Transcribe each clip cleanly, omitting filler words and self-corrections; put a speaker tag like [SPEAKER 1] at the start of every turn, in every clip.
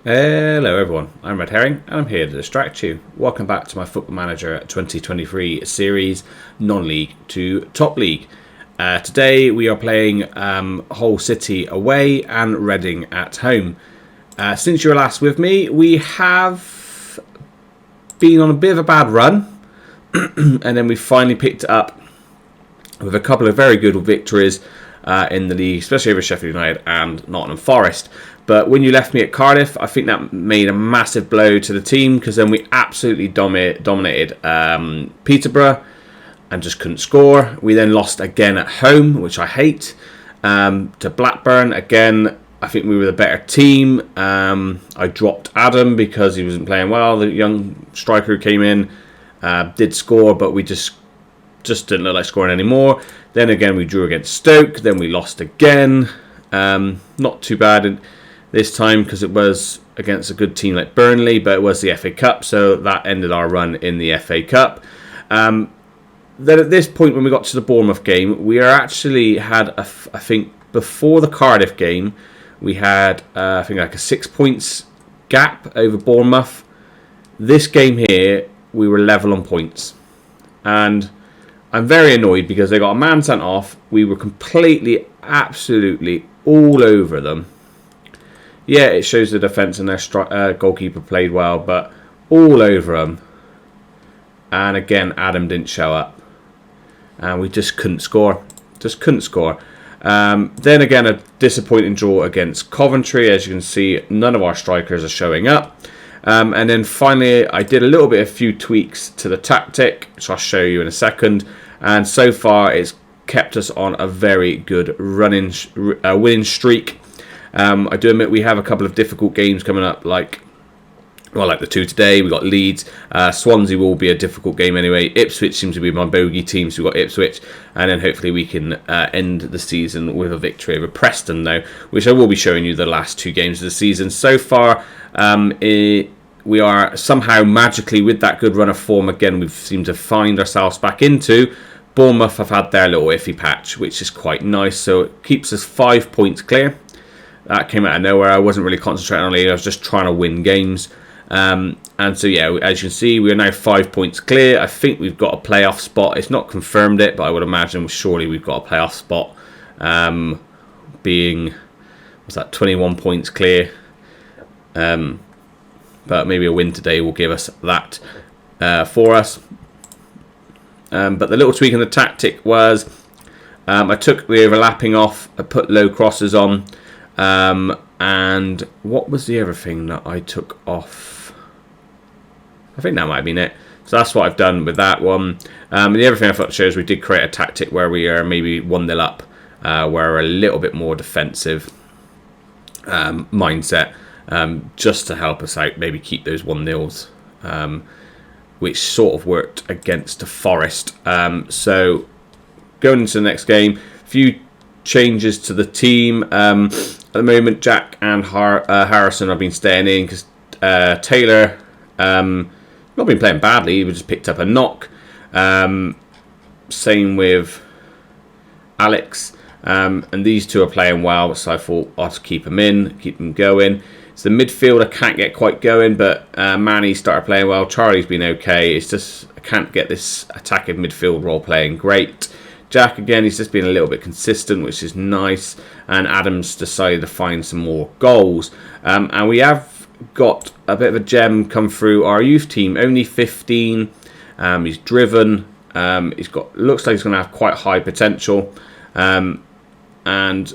[SPEAKER 1] Hello everyone, I'm Red Herring and I'm here to distract you. Welcome back to my Football Manager 2023 series, non-league to top league. Today we are playing Hull City away and Reading at home. Since you were last with me, we have been on a bit of a bad run and then we finally picked it up with a couple of very good victories in the league, especially over Sheffield United and Nottingham Forest. But when you left me at Cardiff, I think that made a massive blow to the team, because then we absolutely dominated Peterborough and just couldn't score. We then lost again at home, which I hate, to Blackburn. Again, I think we were the better team. I dropped Adam because he wasn't playing well. The young striker who came in did score, but we just didn't look like scoring anymore. Then again, we drew against Stoke. Then we lost again. Not too bad this time, because it was against a good team like Burnley, but it was the FA Cup, so that ended our run in the FA Cup. Then at this point, when we got to the Bournemouth game, we actually had, I think, before the Cardiff game, we had, I think, like a 6 points gap over Bournemouth. This game here, we were level on points. And I'm very annoyed because they got a man sent off. We were completely, absolutely all over them. Yeah, it shows the defence and their goalkeeper played well, but all over them. And again, Adam didn't show up. And we just couldn't score. Then again, a disappointing draw against Coventry. As you can see, none of our strikers are showing up. And then finally, I did a few tweaks to the tactic, which I'll show you in a second. And so far, it's kept us on a very good winning streak. I do admit we have a couple of difficult games coming up, like the two today. We got Leeds. Swansea will be a difficult game anyway. Ipswich seems to be my bogey team, so we've got Ipswich. And then hopefully we can end the season with a victory over Preston, though, which I will be showing you the last two games of the season. So far, we are somehow magically, with that good run of form again, we've seemed to find ourselves back into. Bournemouth have had their little iffy patch, which is quite nice. So it keeps us 5 points clear. That came out of nowhere. I wasn't really concentrating on it. I was just trying to win games. And so, yeah, as you can see, we are now 5 points clear. I think we've got a playoff spot. It's not confirmed it, but I would imagine surely we've got a playoff spot. Being, 21 points clear. But maybe a win today will give us that for us. But the little tweak in the tactic was I took the overlapping off. I put low crosses on. And what was the other thing that I took off? I think that might have been it. So that's what I've done with that one. The other thing I thought to show is we did create a tactic where we are maybe 1-0 up, where we're a little bit more defensive mindset, just to help us out, maybe keep those 1-0s, which sort of worked against Forest. So going into the next game, a few changes to the team. At the moment, Jack and Harrison have been staying in because Taylor not been playing badly. He just picked up a knock. Same with Alex. And these two are playing well, so I thought I'd keep them in, keep them going. So the midfielder can't get quite going, but Manny started playing well. Charlie's been okay. It's just I can't get this attacking midfield role playing great. Jack, again, he's just been a little bit consistent, which is nice. And Adams decided to find some more goals. And we have got a bit of a gem come through our youth team. Only 15. He's driven. Looks like he's going to have quite high potential. And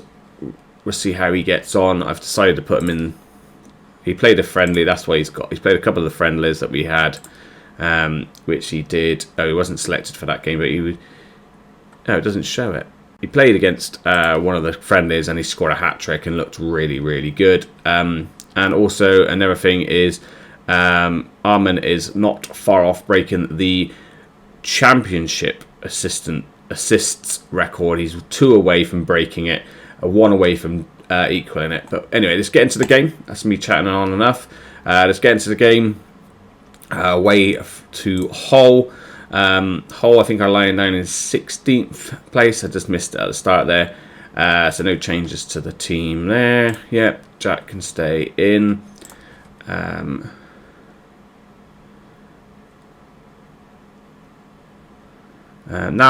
[SPEAKER 1] we'll see how he gets on. I've decided to put him in. He played a friendly. That's why he's played a couple of the friendlies that we had, which he did. Oh, he wasn't selected for that game, but he would. No, it doesn't show it. He played against one of the friendlies and he scored a hat-trick and looked really, really good. And also another thing is Armin is not far off breaking the championship assists record. He's 2 away from breaking it, 1 away from equaling it. But anyway, let's get into the game. That's me chatting on enough. Let's get into the game. Away to Hull. Hull, I think, are lying down in 16th place. I just missed it at the start there. So no changes to the team there. Yep, Jack can stay in. Now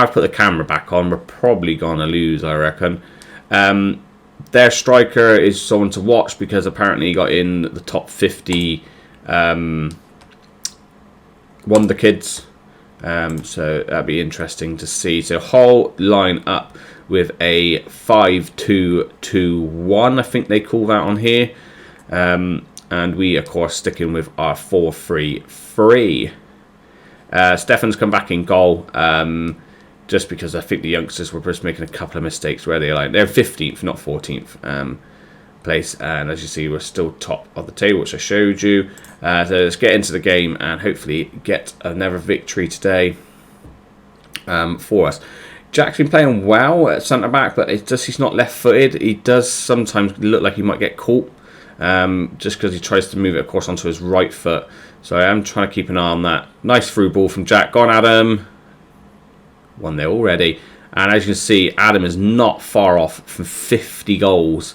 [SPEAKER 1] I've put the camera back on, we're probably going to lose, I reckon. Their striker is someone to watch because apparently he got in the top 50 Wonder Kids. So that'd be interesting to see. So Hull line up with a 5-2-2-1, I think they call that on here. And we, of course, sticking with our 4-3-3. Stefan's come back in goal, just because I think the youngsters were just making a couple of mistakes where they're 15th, not 14th place. And as you see, we're still top of the table, which I showed you. So let's get into the game and hopefully get another victory today for us. Jack's been playing well at centre back, but it's just he's not left footed. He does sometimes look like he might get caught. Just because he tries to move it, of course, onto his right foot. So I am trying to keep an eye on that. Nice through ball from Jack. Go on, Adam. 1-0 already. And as you can see, Adam is not far off from 50 goals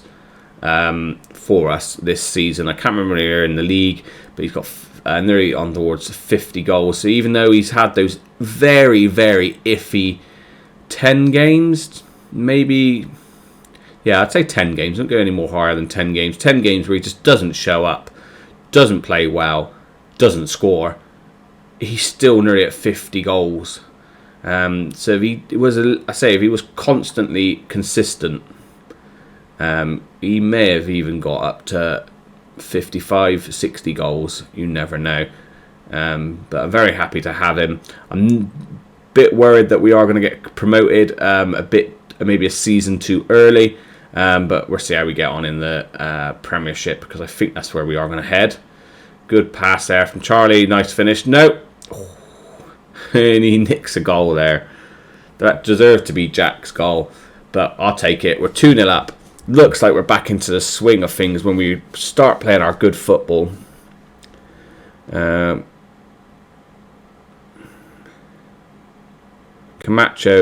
[SPEAKER 1] for us this season. I can't remember here in the league, but he's got nearly on towards 50 goals. So even though he's had those very, very iffy 10 games, maybe... Yeah, I'd say 10 games. Don't go any more higher than 10 games. 10 games where he just doesn't show up, doesn't play well, doesn't score. He's still nearly at 50 goals. So if he was constantly consistent, he may have even got up to 55, 60 goals. You never know. But I'm very happy to have him. I'm a bit worried that we are going to get promoted maybe a season too early. But we'll see how we get on in the Premiership, because I think that's where we are going to head. Good pass there from Charlie. Nice finish. No. Oh. And he nicks a goal there. That deserved to be Jack's goal, but I'll take it. We're 2-0 up. Looks like we're back into the swing of things when we start playing our good football. Camacho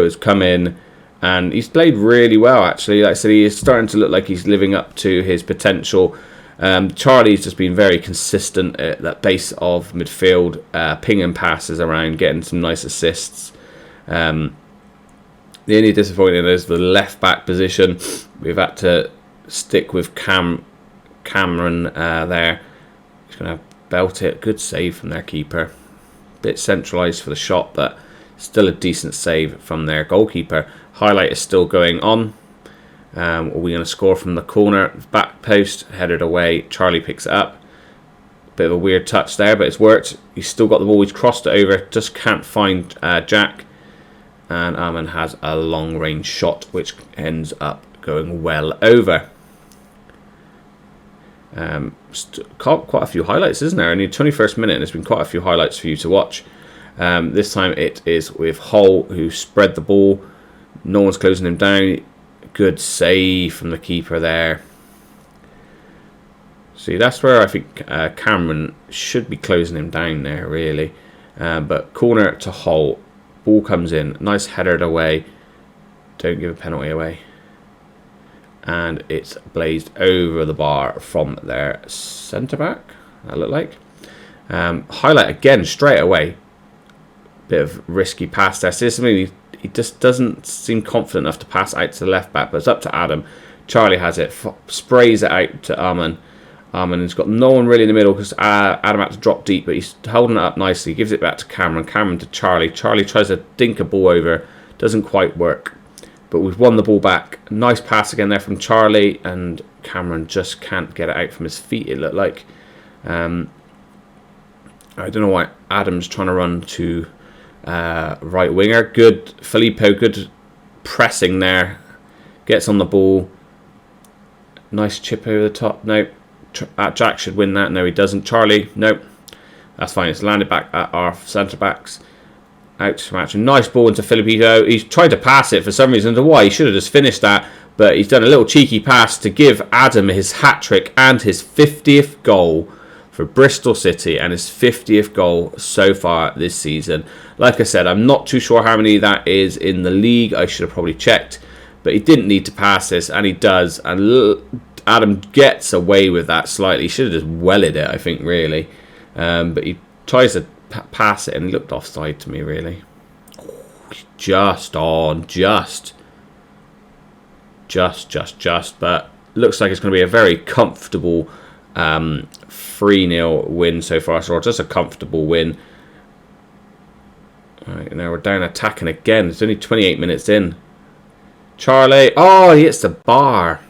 [SPEAKER 1] has come in. And he's played really well, actually. Like I said, he is starting to look like he's living up to his potential. Charlie's just been very consistent at that base of midfield, pinging passes around, getting some nice assists. The only disappointing is the left-back position. We've had to stick with Cameron there. He's going to belt it. Good save from their keeper. Bit centralised for the shot, but still a decent save from their goalkeeper. Highlight is still going on. Are we going to score from the corner? Back post, headed away. Charlie picks it up. Bit of a weird touch there, but it's worked. He's still got the ball. He's crossed it over. Just can't find Jack. And Arman has a long range shot, which ends up going well over. Quite a few highlights, isn't there? In the 21st minute, there's been quite a few highlights for you to watch. This time it is with Hull, who spread the ball. No one's closing him down. Good save from the keeper there. See, that's where I think Cameron should be closing him down there, really. But corner to Hull. Ball comes in. Nice headered away. Don't give a penalty away. And it's blazed over the bar from their centre-back, that looked like. Highlight again straight away. Bit of risky pass there. So he just doesn't seem confident enough to pass out to the left back, but it's up to Adam. Charlie has it, sprays it out to Arman. Arman has got no one really in the middle because Adam had to drop deep, but he's holding it up nicely. Gives it back to Cameron. Cameron to Charlie. Charlie tries to dink a ball over. Doesn't quite work, but we've won the ball back. Nice pass again there from Charlie, and Cameron just can't get it out from his feet, it looked like. I don't know why Adam's trying to run to right winger. Good Filippo, good pressing there. Gets on the ball. Nice chip over the top. No, Jack should win that. No, he doesn't. Charlie, no. That's fine. It's landed back at our centre backs. Out to match. A nice ball into Filippo. He's tried to pass it for some reason. I don't know why. He should have just finished that. But he's done a little cheeky pass to give Adam his hat-trick and his 50th goal for Bristol City, and his 50th goal so far this season. Like I said, I'm not too sure how many that is in the league. I should have probably checked, but he didn't need to pass this, and he does. And Adam gets away with that slightly. He should have just wellied it, I think, really. But he tries to pass it and he looked offside to me, really. Just on, just. But looks like it's going to be a very comfortable 3-0 win so far. So just a comfortable win. All right, now we're down attacking again. It's only 28 minutes in. Charlie. Oh, he hits the bar.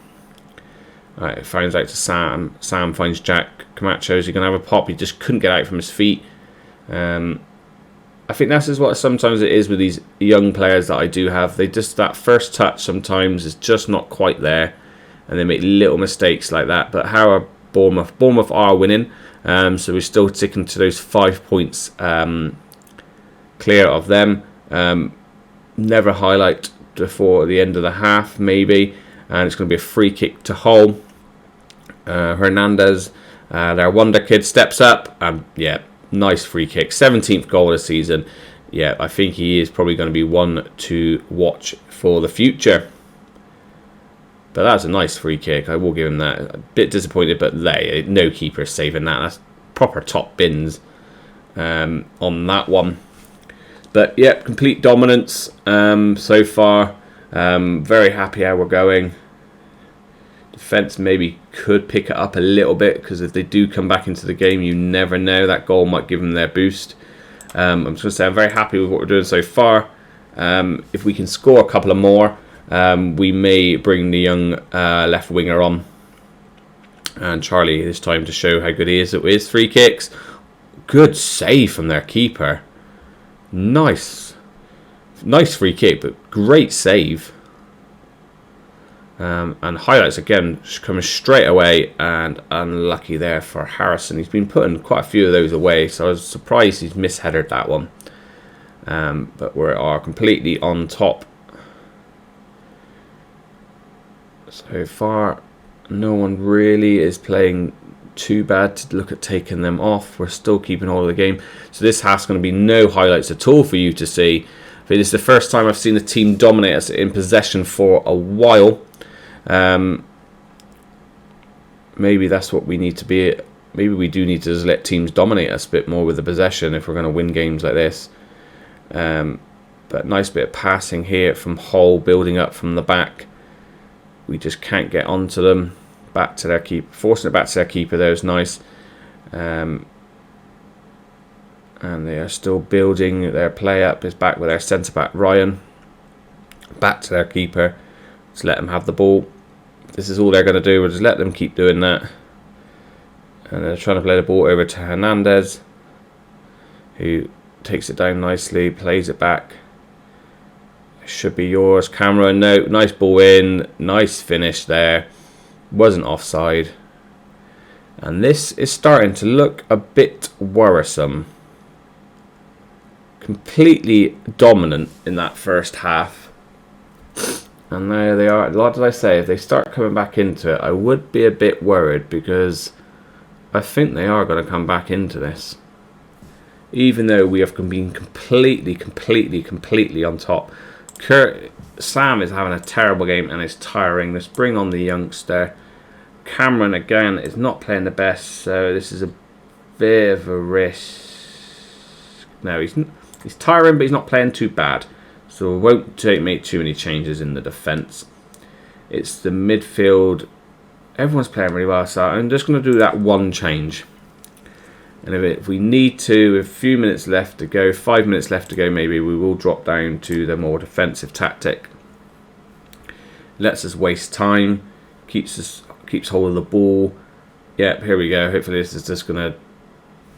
[SPEAKER 1] All right, it finds out to Sam. Sam finds Jack Camacho. He's going to have a pop. He just couldn't get out from his feet. I think that's just what sometimes it is with these young players that I do have. They just, that first touch sometimes is just not quite there. And they make little mistakes like that. But how are Bournemouth? Bournemouth are winning. So we're still sticking to those 5 points clear of them. Never highlight before the end of the half, maybe. And it's going to be a free kick to Hull. Hernandez, their wonder kid, steps up. Yeah, nice free kick. 17th goal of the season. Yeah, I think he is probably going to be one to watch for the future. But that's a nice free kick. I will give him that. A bit disappointed, but no keeper saving that. That's proper top bins on that one. But yeah, complete dominance so far. Very happy how we're going. Defence maybe could pick it up a little bit, because if they do come back into the game, you never know. That goal might give them their boost. I'm just going to say I'm very happy with what we're doing so far. If we can score a couple of more, we may bring the young left winger on. And Charlie this time to show how good he is with his free kicks. Good save from their keeper. Nice free kick, but great save. And highlights again coming straight away, and unlucky there for Harrison. He's been putting quite a few of those away, so I was surprised he's misheaded that one. But we are completely on top. So far, no one really is playing too bad to look at taking them off. We're still keeping hold of the game. So this half's going to be no highlights at all for you to see. But it's the first time I've seen the team dominate us in possession for a while. Maybe that's what we need to be. Maybe we do need to just let teams dominate us a bit more with the possession if we're going to win games like this. But nice bit of passing here from Hull, building up from the back. We just can't get onto them. Back to their keeper, forcing it back to their keeper there is nice. And they are still building their play up. Is back with their centre back Ryan. Back to their keeper. Just let them have the ball. This is all they're going to do. We'll just let them keep doing that. And they're trying to play the ball over to Hernandez, who takes it down nicely, plays it back. It should be yours, Cameron. No, nice ball in. Nice finish there. Wasn't offside. And this is starting to look a bit worrisome. Completely dominant in that first half. And there they are. What did I say? If they start coming back into it, I would be a bit worried, because I think they are going to come back into this. Even though we have been completely on top. Sam is having a terrible game and is tiring. Let's bring on the youngster. Cameron again is not playing the best, so this is a bit of a risk. No, he's tiring, but he's not playing too bad. So we won't make too many changes in the defence. It's the midfield. Everyone's playing really well, so I'm just going to do that one change. And if we need to, with a few minutes left to go, 5 minutes left to go maybe, we will drop down to the more defensive tactic. Lets us waste time. Keeps hold of the ball. Yep, here we go. Hopefully this is just going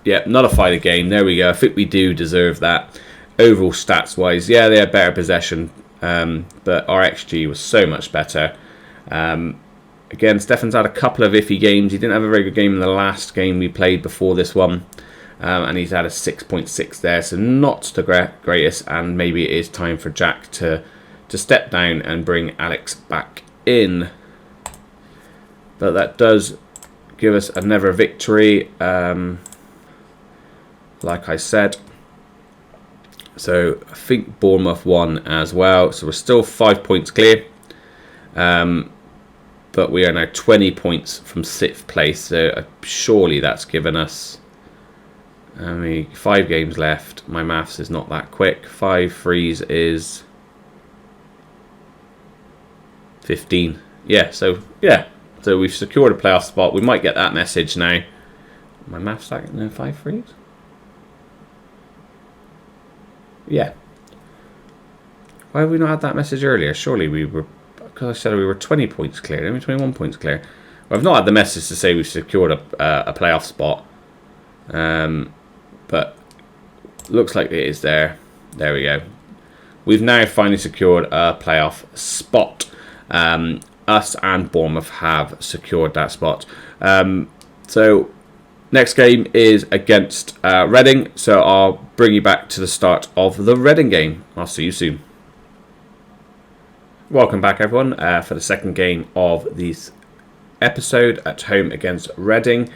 [SPEAKER 1] to nullify the game. There we go. I think we do deserve that. Overall stats wise, yeah, they had better possession, but our XG was so much better. Again, Stefan's had a couple of iffy games. He didn't have a very good game in the last game we played before this one, and he's had a 6.6 there, so not the greatest. And maybe it is time for Jack to step down and bring Alex back in. But that does give us another victory, like I said. So I think Bournemouth won as well. So we're still 5 points clear. but we are now 20 points from 6th place, so surely that's given us 5 games left. My maths is not that quick. 5 frees is 15. Yeah, so we've secured a playoff spot. We might get that message now. My maths like no 5 frees. Yeah. Why have we not had that message earlier? Surely we were, because I said we were 20 points clear. Only 21 points clear. Well, I've not had the message to say we've secured a playoff spot. But looks like it is there. There we go. We've now finally secured a playoff spot. Us and Bournemouth have secured that spot. So next game is against Reading. So I'll bring you back to the start of the Reading game. I'll see you soon. Welcome back, everyone, for the second game of this episode at home against Reading.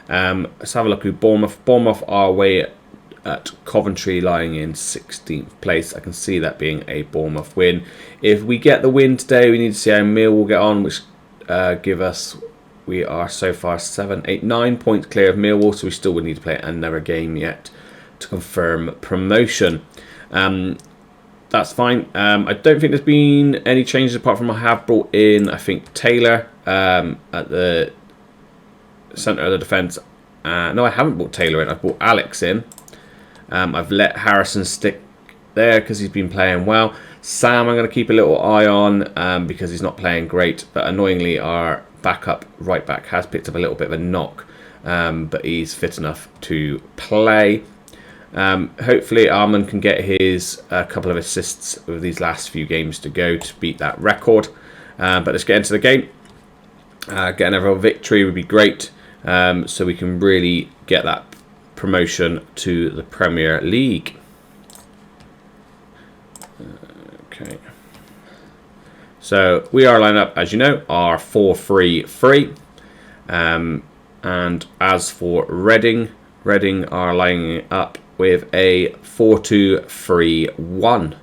[SPEAKER 1] Let's have a look at Bournemouth. Bournemouth are away at Coventry, lying in 16th place. I can see that being a Bournemouth win. If we get the win today, we need to see how Millwall get on, which give us, we are so far 7, 8, 9 points clear of Millwall, so we still would need to play another game yet to confirm promotion. That's fine. I don't think there's been any changes apart from I have brought in, I think, Taylor at the centre of the defence. No, I haven't brought Taylor in. I've brought Alex in. I've let Harrison stick there because he's been playing well. Sam I'm going to keep a little eye on because he's not playing great. But annoyingly, our backup right back has picked up a little bit of a knock. But he's fit enough to play. Hopefully Arman can get his couple of assists with these last few games to go to beat that record. But let's get into the game. Get another victory would be great, so we can really get that promotion to the Premier League. Okay. So we are lined up, as you know, are 4-3-3. And as for Reading, Reading are lining up with a 4-2-3-1.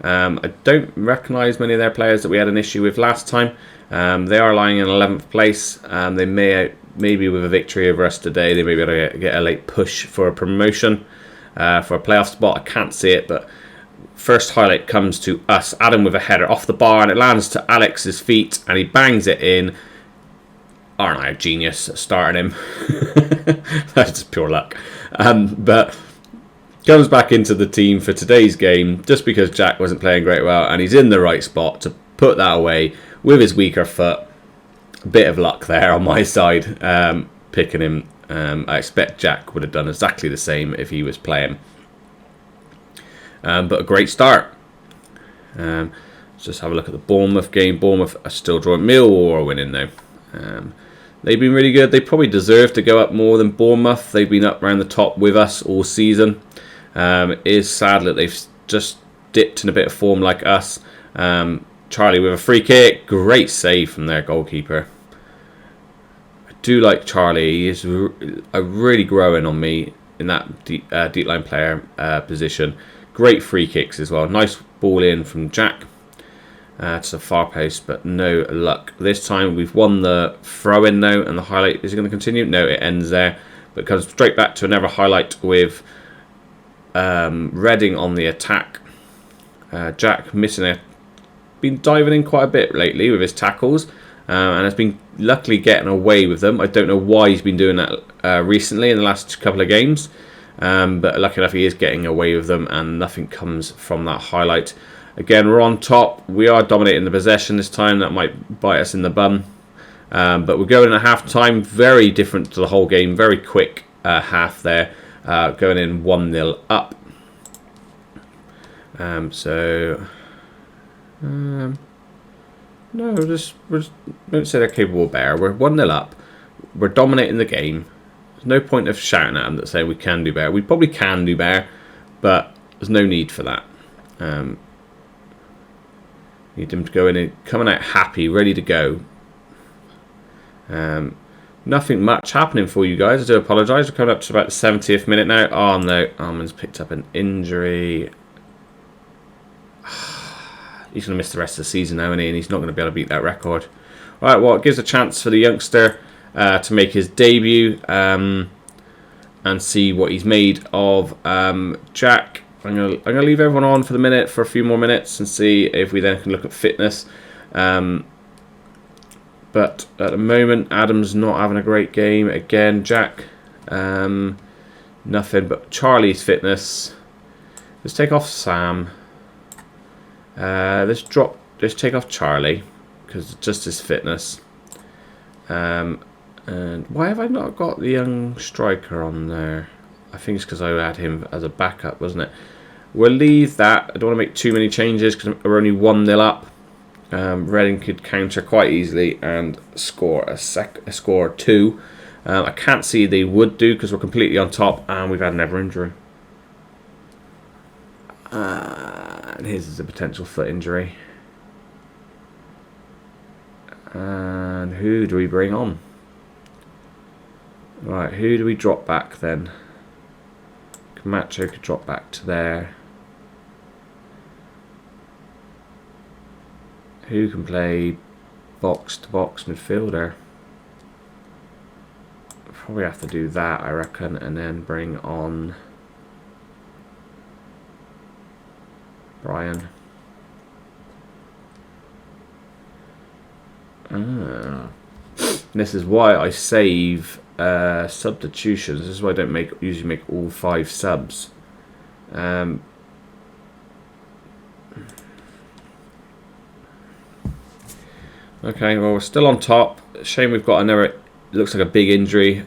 [SPEAKER 1] I don't recognise many of their players that we had an issue with last time. They are lying in 11th place. They maybe with a victory over us today, they may be able to get a late push for a promotion, for a playoff spot. I can't see it, but first highlight comes to us. Adam with a header off the bar, and it lands to Alex's feet, and he bangs it in. Aren't I a genius at starting him? That's just pure luck. But comes back into the team for today's game just because Jack wasn't playing great well, and he's in the right spot to put that away with his weaker foot. A bit of luck there on my side, picking him. I expect Jack would have done exactly the same if he was playing. But a great start. Let's just have a look at the Bournemouth game. Bournemouth are still drawing. Millwall are winning though. They've been really good. They probably deserve to go up more than Bournemouth. They've been up around the top with us all season. It is sad that they've just dipped in a bit of form like us. Charlie with a free kick. Great save from their goalkeeper. I do like Charlie. He is really growing on me in that deep line player position. Great free kicks as well. Nice ball in from Jack. To the far post, but no luck. This time we've won the throw-in though, and the highlight, is it going to continue? No, it ends there. But it comes straight back to another highlight with Reading on the attack. Jack missing it. Been diving in quite a bit lately with his tackles, and has been luckily getting away with them. I don't know why he's been doing that recently in the last couple of games, but lucky enough he is getting away with them, and nothing comes from that highlight. Again, we're on top. We are dominating the possession this time. That might bite us in the bum. But we're going at half-time. Very different to the whole game. Very quick half there. Going in 1-0 up. No, we just don't say they're capable of better. We're 1-0 up. We're dominating the game. There's no point of shouting at them that saying we can do better. We probably can do better, but there's no need for that. Need them to go in and coming out happy, ready to go. Nothing much happening for you guys. I do apologise. We're coming up to about the 70th minute now. Oh no, Arman's picked up an injury. He's going to miss the rest of the season now, isn't he? And he's not going to be able to beat that record. Right, well, it gives a chance for the youngster to make his debut and see what he's made of. Jack, I'm gonna leave everyone on for the minute for a few more minutes and see if we then can look at fitness. But at the moment, Adam's not having a great game. Again, Jack, nothing but Charlie's fitness. Let's take off Sam. Let's take off Charlie because just his fitness. And why have I not got the young striker on there? I think it's because I had him as a backup, wasn't it? We'll leave that. I don't want to make too many changes because we're only 1-0 up. Reading could counter quite easily and score a score 2. I can't see they would do because we're completely on top and we've had another injury. And his is a potential foot injury. And who do we bring on? Right, who do we drop back then? Camacho could drop back to there. Who can play box-to-box midfielder? Probably have to do that, I reckon, and then bring on Brian. This is why I save substitutions. This is why I don't usually make all 5 subs. Okay, well, we're still on top. Shame we've got another, it looks like a big injury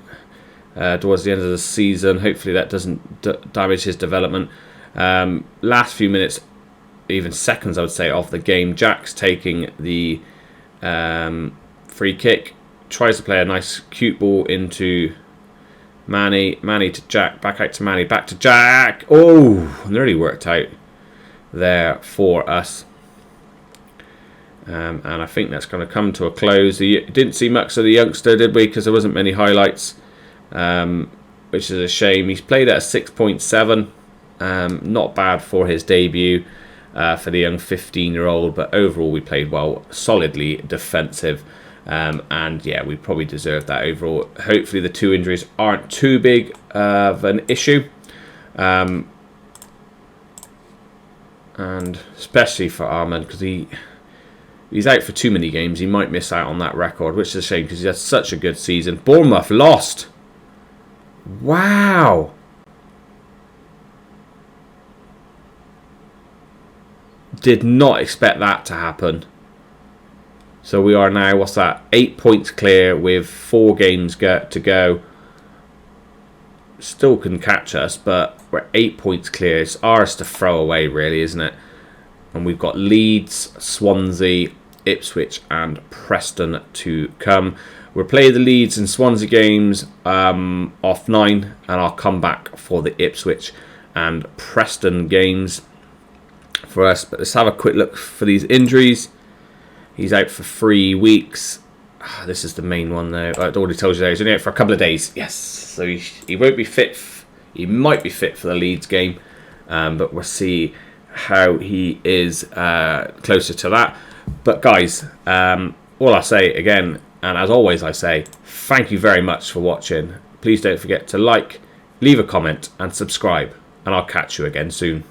[SPEAKER 1] towards the end of the season. Hopefully that doesn't damage his development. Last few minutes, even seconds I would say, of the game, Jack's taking the free kick. Tries to play a nice cute ball into Manny. Manny to Jack. Back out to Manny. Back to Jack. Oh, nearly worked out there for us. And I think that's going to come to a close. Didn't see much of the youngster, did we? Because there wasn't many highlights, which is a shame. He's played at a 6.7. Not bad for his debut for the young 15-year-old. But overall, we played well, solidly defensive. And yeah, we probably deserved that overall. Hopefully, the 2 injuries aren't too big of an issue. And especially for Armand, because he's out for too many games. He might miss out on that record, which is a shame because he had such a good season. Bournemouth lost. Wow. Did not expect that to happen. So we are now, what's that? 8 points clear with 4 games to go. Still can catch us, but we're 8 points clear. It's ours to throw away, really, isn't it? And we've got Leeds, Swansea, Ipswich and Preston to come. We'll play the Leeds and Swansea games off 9, and I'll come back for the Ipswich and Preston games for us. But let's have a quick look for these injuries. He's out for 3 weeks. This is the main one though. I already told you that he's only out for a couple of days. Yes, so he won't be fit. He might be fit for the Leeds game, but we'll see how he is closer to that. But guys, all I say again, and as always I say, thank you very much for watching. Please don't forget to like, leave a comment and subscribe, and I'll catch you again soon.